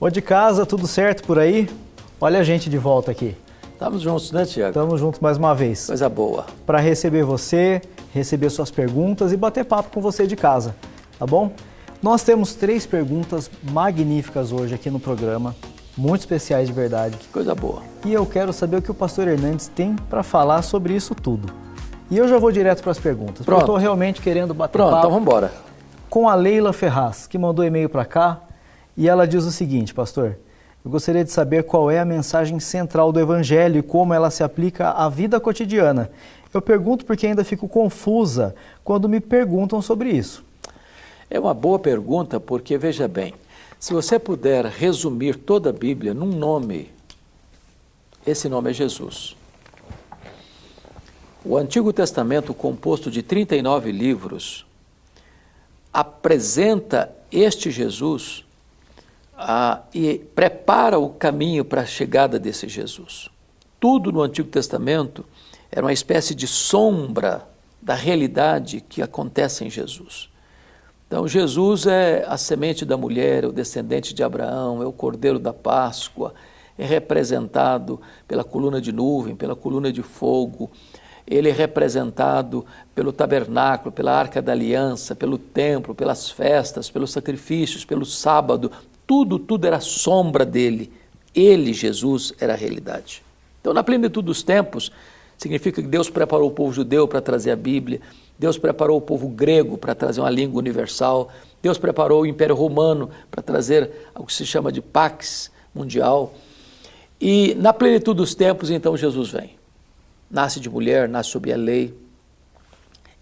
Ô de casa, tudo certo por aí? Olha a gente de volta aqui. Estamos juntos, né, Tiago? Estamos juntos mais uma vez. Coisa boa. Para receber você, receber suas perguntas e bater papo com você de casa, tá bom? Nós temos 3 perguntas magníficas hoje aqui no programa, muito especiais de verdade. Coisa boa. E eu quero saber o que o pastor Hernandes tem para falar sobre isso tudo. E eu já vou direto para as perguntas, porque eu estou realmente querendo bater papo. Então vamos embora. Com a Leila Ferraz, que mandou e-mail para cá, e ela diz o seguinte, pastor: eu gostaria de saber qual é a mensagem central do Evangelho e como ela se aplica à vida cotidiana. Eu pergunto porque ainda fico confusa quando me perguntam sobre isso. É uma boa pergunta porque, veja bem, se você puder resumir toda a Bíblia num nome, esse nome é Jesus. O Antigo Testamento, composto de 39 livros, apresenta este Jesus e prepara o caminho para a chegada desse Jesus. Tudo no Antigo Testamento era uma espécie de sombra da realidade que acontece em Jesus. Então, Jesus é a semente da mulher, é o descendente de Abraão, é o cordeiro da Páscoa, é representado pela coluna de nuvem, pela coluna de fogo, ele é representado pelo tabernáculo, pela arca da aliança, pelo templo, pelas festas, pelos sacrifícios, pelo sábado, tudo era sombra dele. Ele, Jesus, era a realidade. Então, na plenitude dos tempos, significa que Deus preparou o povo judeu para trazer a Bíblia, Deus preparou o povo grego para trazer uma língua universal, Deus preparou o Império Romano para trazer o que se chama de Pax Mundial. E na plenitude dos tempos, então, Jesus vem. Nasce de mulher, nasce sob a lei.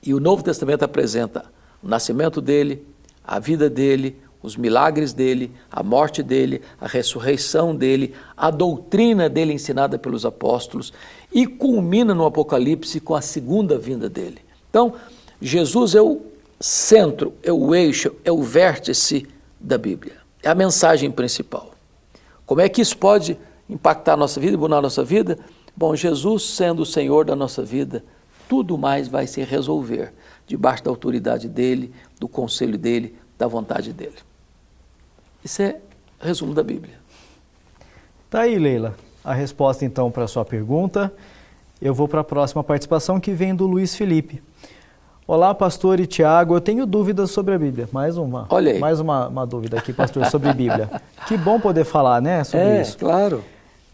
E o Novo Testamento apresenta o nascimento dele, a vida dele, os milagres dele, a morte dele, a ressurreição dele, a doutrina dele ensinada pelos apóstolos e culmina no Apocalipse com a segunda vinda dele. Então, Jesus é o centro, é o eixo, é o vértice da Bíblia. É a mensagem principal. Como é que isso pode impactar a nossa vida e mudar a nossa vida? Bom, Jesus sendo o Senhor da nossa vida, tudo mais vai se resolver debaixo da autoridade dele, do conselho dele, da vontade dele. Isso é o resumo da Bíblia. Tá aí, Leila, a resposta então para a sua pergunta. Eu vou para a próxima participação, que vem do Luiz Felipe. Olá, pastor e Tiago, eu tenho dúvidas sobre a Bíblia. Mais uma dúvida aqui, pastor, sobre Bíblia. Que bom poder falar, né, sobre isso. Claro.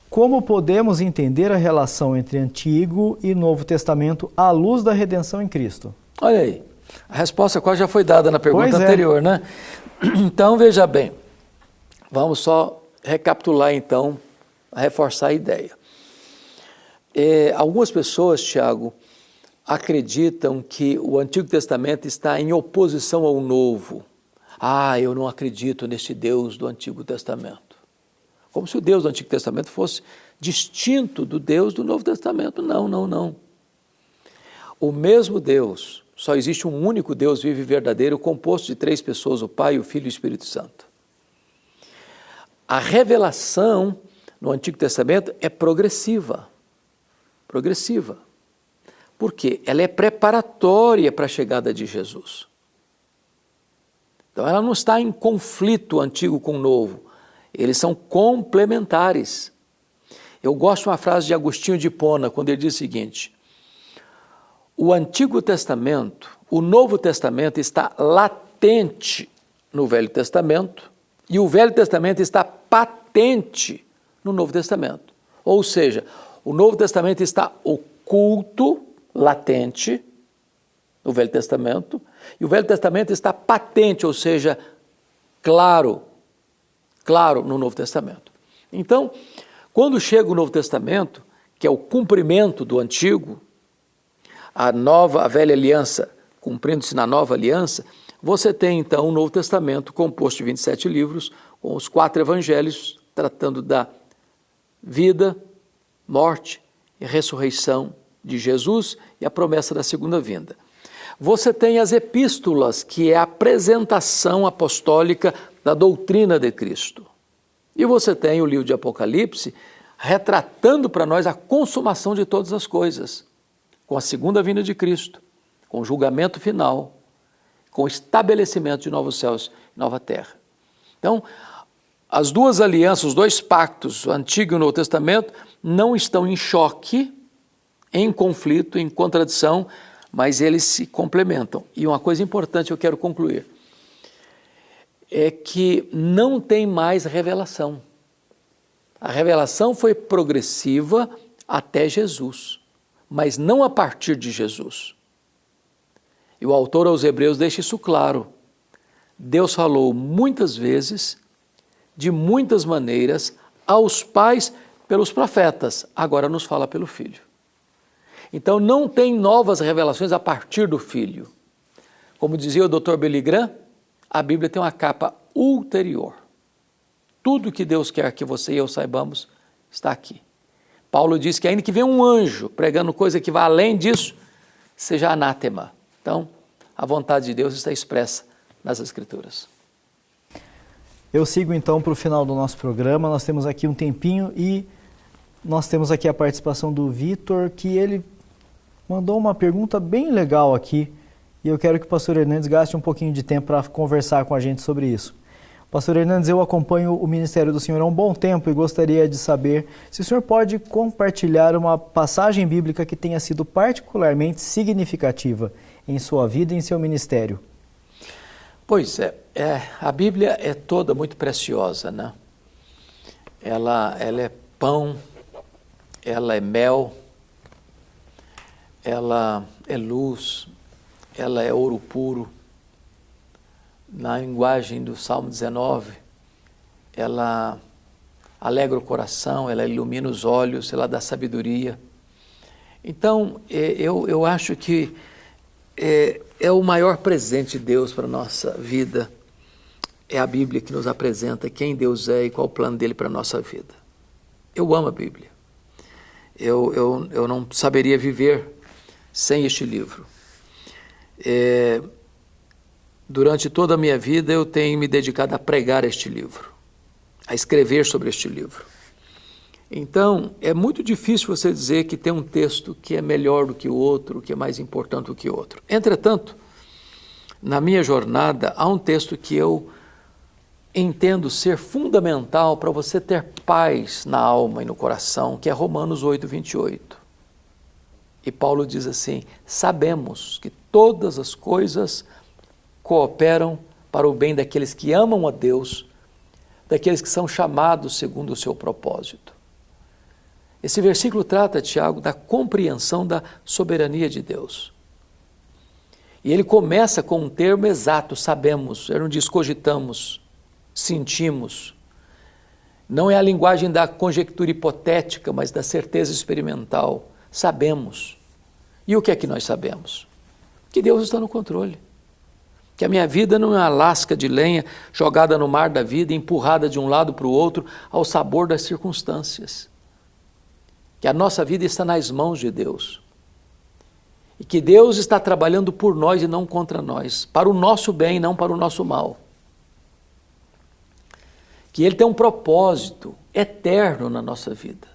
Como podemos entender a relação entre Antigo e Novo Testamento à luz da redenção em Cristo? Olha aí, a resposta quase já foi dada na pergunta anterior, né? Então, veja bem, vamos só recapitular então, reforçar a ideia. Algumas pessoas, Tiago, acreditam que o Antigo Testamento está em oposição ao Novo. Eu não acredito neste Deus do Antigo Testamento. Como se o Deus do Antigo Testamento fosse distinto do Deus do Novo Testamento. Não. O mesmo Deus, só existe um único Deus vivo e verdadeiro, composto de 3 pessoas, o Pai, o Filho e o Espírito Santo. A revelação no Antigo Testamento é progressiva. Por quê? Ela é preparatória para a chegada de Jesus. Então ela não está em conflito o antigo com o novo. Eles são complementares. Eu gosto de uma frase de Agostinho de Hipona, quando ele diz o seguinte: o Antigo Testamento, o Novo Testamento está latente no Velho Testamento e o Velho Testamento está patente no Novo Testamento. Ou seja, o Novo Testamento está oculto, latente, no Velho Testamento, e o Velho Testamento está patente, ou seja, claro no Novo Testamento. Então, quando chega o Novo Testamento, que é o cumprimento do Antigo, a velha aliança cumprindo-se na nova aliança, você tem então o Novo Testamento composto de 27 livros, com os 4 evangelhos, tratando da vida, morte e ressurreição de Jesus e a promessa da segunda vinda. Você tem as epístolas, que é a apresentação apostólica da doutrina de Cristo. E você tem o livro de Apocalipse, retratando para nós a consumação de todas as coisas, com a segunda vinda de Cristo, com o julgamento final, com o estabelecimento de novos céus e nova terra. Então, as duas alianças, os dois pactos, o Antigo e o Novo Testamento, não estão em choque, em conflito, em contradição, mas eles se complementam. E uma coisa importante eu quero concluir, é que não tem mais revelação. A revelação foi progressiva até Jesus, mas não a partir de Jesus. E o autor aos Hebreus deixa isso claro. Deus falou muitas vezes, de muitas maneiras, aos pais pelos profetas, agora nos fala pelo Filho. Então não tem novas revelações a partir do Filho. Como dizia o Dr. Billy Graham, a Bíblia tem uma capa ulterior. Tudo que Deus quer que você e eu saibamos está aqui. Paulo diz que ainda que venha um anjo pregando coisa que vá além disso, seja anátema. Então, a vontade de Deus está expressa nas Escrituras. Eu sigo então para o final do nosso programa. Nós temos aqui um tempinho e nós temos aqui a participação do Vitor, que ele mandou uma pergunta bem legal aqui e eu quero que o pastor Hernandes gaste um pouquinho de tempo para conversar com a gente sobre isso. Pastor Hernandes, eu acompanho o ministério do senhor há um bom tempo e gostaria de saber se o senhor pode compartilhar uma passagem bíblica que tenha sido particularmente significativa em sua vida e em seu ministério. Pois é, a Bíblia é toda muito preciosa, né? Ela é pão, ela é mel, ela é luz, ela é ouro puro. Na linguagem do Salmo 19, ela alegra o coração, ela ilumina os olhos, ela dá sabedoria. Então, eu acho que é o maior presente de Deus para a nossa vida, é a Bíblia que nos apresenta quem Deus é e qual o plano dele para a nossa vida. Eu amo a Bíblia. Eu não saberia viver sem este livro. Durante toda a minha vida eu tenho me dedicado a pregar este livro, a escrever sobre este livro. Então, é muito difícil você dizer que tem um texto que é melhor do que o outro, que é mais importante do que o outro. Entretanto, na minha jornada, há um texto que eu entendo ser fundamental para você ter paz na alma e no coração, que é Romanos 8:28. E Paulo diz assim: sabemos que todas as coisas cooperam para o bem daqueles que amam a Deus, daqueles que são chamados segundo o seu propósito. Esse versículo trata, Tiago, da compreensão da soberania de Deus. E ele começa com um termo exato, sabemos, ele não diz cogitamos, sentimos. Não é a linguagem da conjectura hipotética, mas da certeza experimental. Sabemos. E o que é que nós sabemos? Que Deus está no controle. Que a minha vida não é uma lasca de lenha jogada no mar da vida, empurrada de um lado para o outro ao sabor das circunstâncias. Que a nossa vida está nas mãos de Deus. E que Deus está trabalhando por nós e não contra nós, para o nosso bem e não para o nosso mal. Que Ele tem um propósito eterno na nossa vida.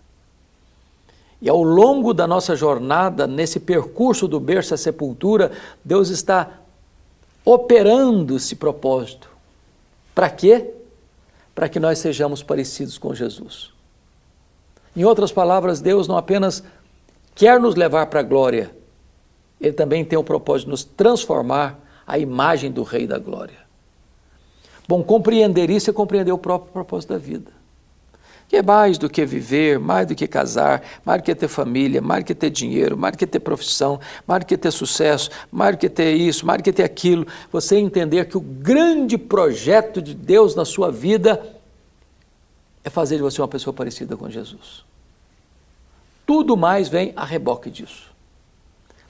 E ao longo da nossa jornada, nesse percurso do berço à sepultura, Deus está operando esse propósito. Para quê? Para que nós sejamos parecidos com Jesus. Em outras palavras, Deus não apenas quer nos levar para a glória, Ele também tem o propósito de nos transformar à imagem do Rei da Glória. Bom, compreender isso é compreender o próprio propósito da vida. Que é mais do que viver, mais do que casar, mais do que ter família, mais do que ter dinheiro, mais do que ter profissão, mais do que ter sucesso, mais do que ter isso, mais do que ter aquilo. Você entender que o grande projeto de Deus na sua vida é fazer de você uma pessoa parecida com Jesus. Tudo mais vem a reboque disso.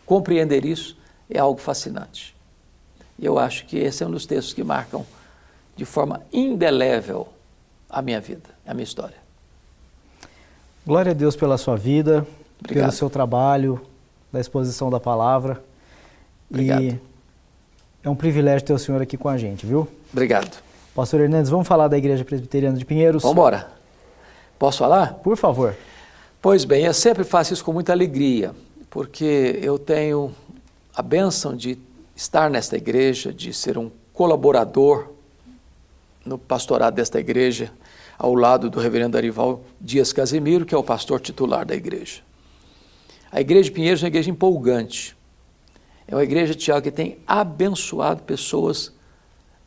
Compreender isso é algo fascinante. E eu acho que esse é um dos textos que marcam de forma indelével a minha vida, a minha história. Glória a Deus pela sua vida, Obrigado. pelo seu trabalho, da exposição da palavra. Obrigado. E é um privilégio ter o senhor aqui com a gente, viu? Obrigado. Pastor Hernandes, vamos falar da Igreja Presbiteriana de Pinheiros? Vamos embora. Posso falar? Por favor. Pois bem, eu sempre faço isso com muita alegria, porque eu tenho a bênção de estar nesta igreja, de ser um colaborador no pastorado desta igreja. ao lado do reverendo Arival Dias Casimiro, que é o pastor titular da igreja. A igreja de Pinheiros é uma igreja empolgante. É uma igreja, Tiago, que tem abençoado pessoas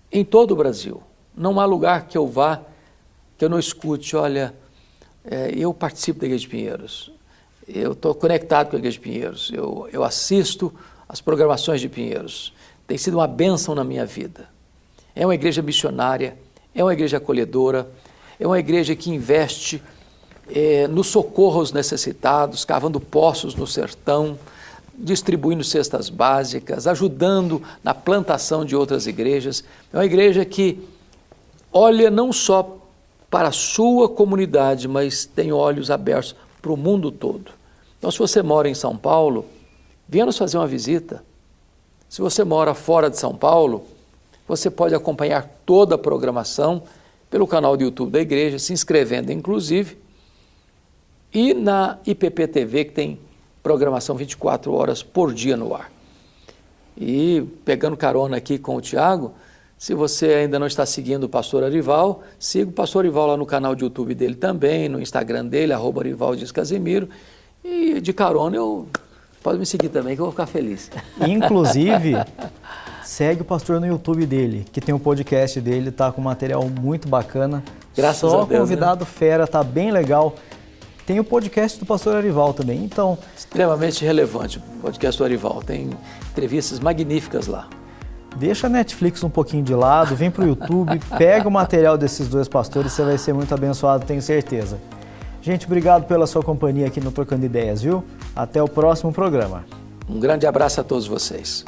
em todo o Brasil. Não há lugar que eu vá que eu não escute, olha, eu participo da igreja de Pinheiros, eu estou conectado com a igreja de Pinheiros, eu assisto às programações de Pinheiros. Tem sido uma bênção na minha vida. É uma igreja missionária, é uma igreja acolhedora, é uma igreja que investe no socorro aos necessitados, cavando poços no sertão, distribuindo cestas básicas, ajudando na plantação de outras igrejas. É uma igreja que olha não só para a sua comunidade, mas tem olhos abertos para o mundo todo. Então, se você mora em São Paulo, venha nos fazer uma visita. Se você mora fora de São Paulo, você pode acompanhar toda a programação pelo canal do YouTube da igreja, se inscrevendo inclusive, e na IPP-TV, que tem programação 24 horas por dia no ar. E pegando carona aqui com o Tiago, se você ainda não está seguindo o pastor Arival, siga o pastor Arival lá no canal de YouTube dele também, no Instagram dele, @Arival Dias Casimiro, e de carona pode me seguir também, que eu vou ficar feliz. Inclusive, segue o pastor no YouTube dele, que tem um podcast dele, tá com material muito bacana. Graças Só a Deus, convidado, né? Fera, tá bem legal. Tem o podcast do pastor Arival também, então... Extremamente relevante o podcast do Arival, tem entrevistas magníficas lá. Deixa a Netflix um pouquinho de lado, vem pro YouTube, pega o material desses dois pastores, você vai ser muito abençoado, tenho certeza. Gente, obrigado pela sua companhia aqui no Trocando Ideias, viu? Até o próximo programa. Um grande abraço a todos vocês.